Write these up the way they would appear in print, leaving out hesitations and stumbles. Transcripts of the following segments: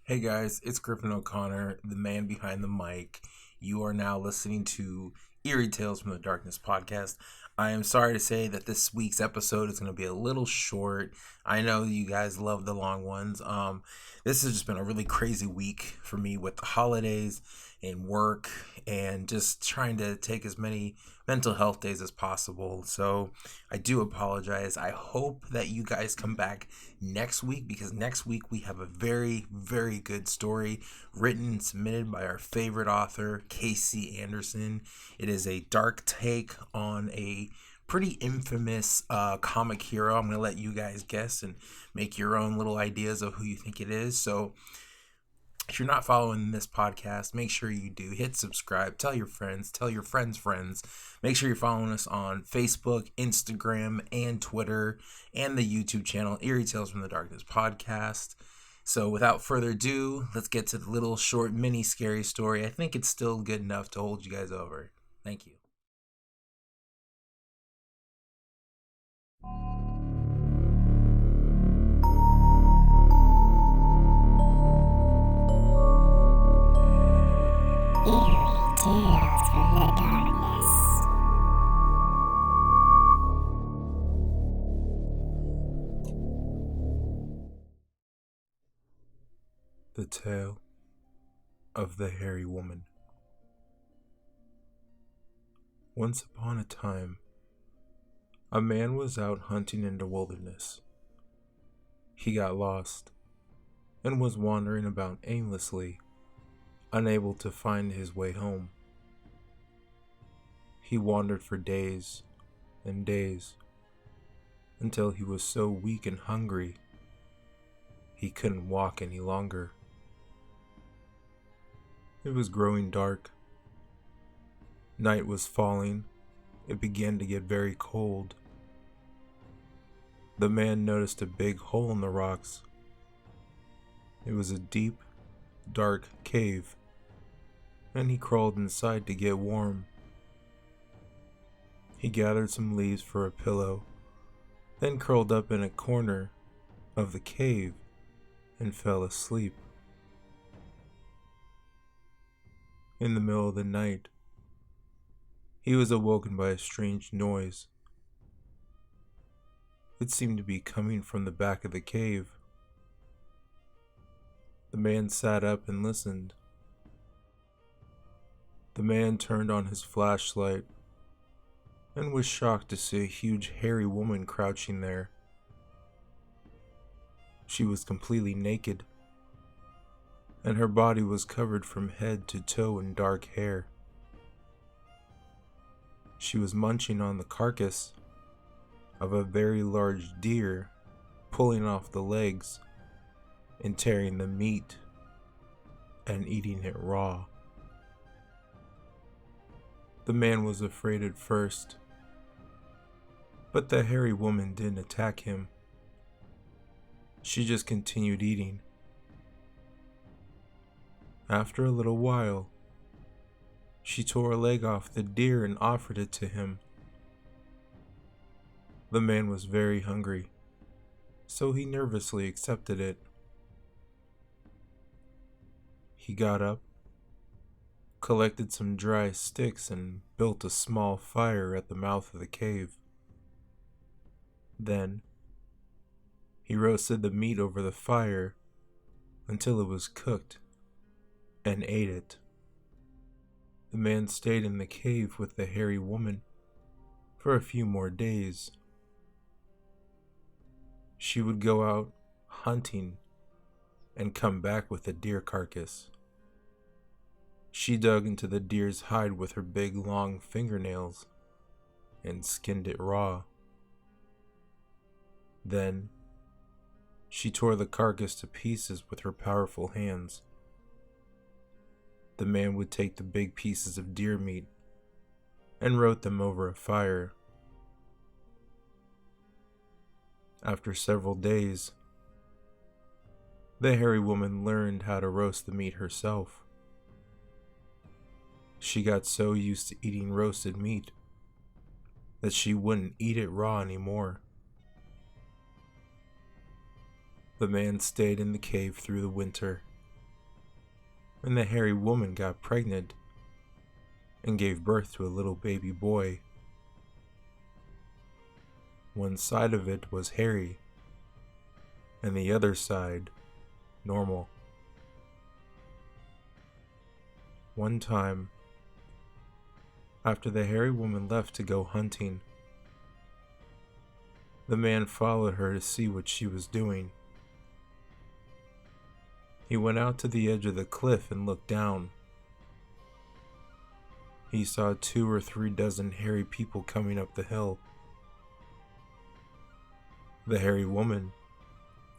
Hey guys, it's Griffin O'Connor, the man behind the mic. You are now listening to Eerie Tales from the Darkness podcast. I am sorry to say that this week's episode is going to be a little short. I know you guys love the long ones. This has just been a really crazy week for me with the holidays and work and just trying to take as many mental health days as possible. So I do apologize. I hope that you guys come back next week because next week we have a very, very good story written and submitted by our favorite author, Casey Anderson. It is a dark take on a pretty infamous comic hero. I'm going to let you guys guess and make your own little ideas of who you think it is. So if you're not following this podcast, make sure you do. Hit subscribe, tell your friends, tell your friends. Make sure you're following us on Facebook, Instagram, and Twitter, and the YouTube channel, Eerie Tales from the Darkness podcast. So without further ado, let's get to the little short mini scary story. I think it's still good enough to hold you guys over. Thank you. Eerie Tales from the Darkness. The Tale of the Hairy Woman. Once upon a time, a man was out hunting in the wilderness. He got lost and was wandering about aimlessly, unable to find his way home. He wandered for days and days until he was so weak and hungry he couldn't walk any longer. It was growing dark. Night was falling. It began to get very cold. The man noticed a big hole in the rocks. It was a deep, dark cave, and he crawled inside to get warm. He gathered some leaves for a pillow, then curled up in a corner of the cave and fell asleep. In the middle of the night, he was awoken by a strange noise. It seemed to be coming from the back of the cave. The man sat up and listened. The man turned on his flashlight and was shocked to see a huge hairy woman crouching there. She was completely naked, and her body was covered from head to toe in dark hair. She was munching on the carcass of a very large deer, pulling off the legs and tearing the meat and eating it raw. The man was afraid at first, but the hairy woman didn't attack him. She just continued eating. After a little while, she tore a leg off the deer and offered it to him. The man was very hungry, so he nervously accepted it. He got up, collected some dry sticks, and built a small fire at the mouth of the cave. Then, he roasted the meat over the fire until it was cooked and ate it. The man stayed in the cave with the hairy woman for a few more days. She would go out hunting and come back with a deer carcass. She dug into the deer's hide with her big long fingernails and skinned it raw. Then, she tore the carcass to pieces with her powerful hands. The man would take the big pieces of deer meat and roast them over a fire. After several days, the hairy woman learned how to roast the meat herself. She got so used to eating roasted meat that she wouldn't eat it raw anymore. The man stayed in the cave through the winter and the hairy woman got pregnant and gave birth to a little baby boy. One side of it was hairy, and the other side normal. One time, after the hairy woman left to go hunting, the man followed her to see what she was doing. He went out to the edge of the cliff and looked down. He saw 2 or 3 dozen hairy people coming up the hill. The hairy woman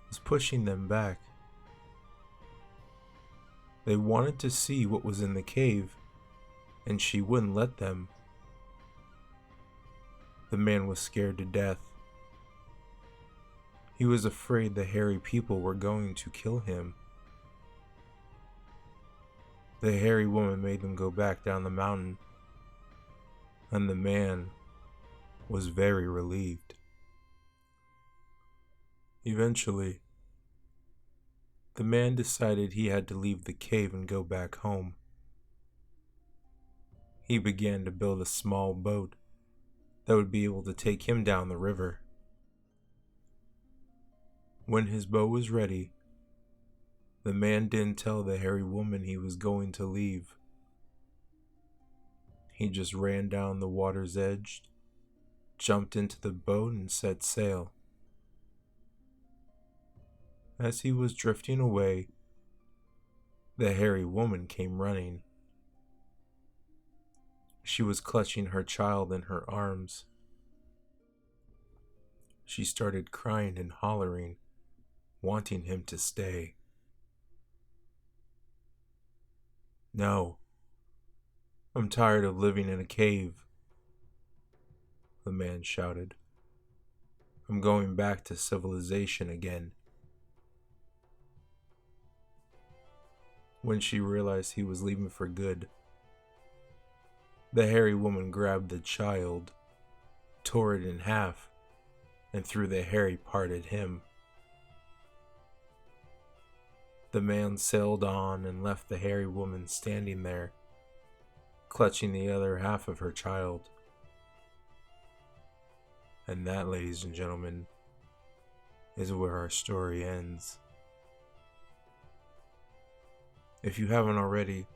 was pushing them back. They wanted to see what was in the cave, and she wouldn't let them. The man was scared to death. He was afraid the hairy people were going to kill him. The hairy woman made them go back down the mountain, and the man was very relieved. Eventually, the man decided he had to leave the cave and go back home. He began to build a small boat that would be able to take him down the river. When his boat was ready, the man didn't tell the hairy woman he was going to leave. He just ran down the water's edge, jumped into the boat, and set sail. As he was drifting away, the hairy woman came running. She was clutching her child in her arms. She started crying and hollering, wanting him to stay. "No, I'm tired of living in a cave," the man shouted. "I'm going back to civilization again." When she realized he was leaving for good, the hairy woman grabbed the child, tore it in half, and threw the hairy part at him. The man sailed on and left the hairy woman standing there, clutching the other half of her child. And that, ladies and gentlemen, is where our story ends. If you haven't already,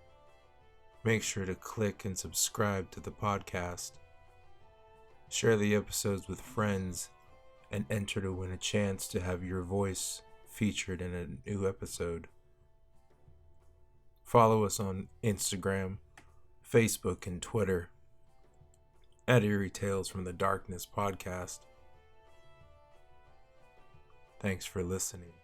make sure to click and subscribe to the podcast. Share the episodes with friends and enter to win a chance to have your voice featured in a new episode. Follow us on Instagram, Facebook, and Twitter at Eerie Tales from the Darkness Podcast. Thanks for listening.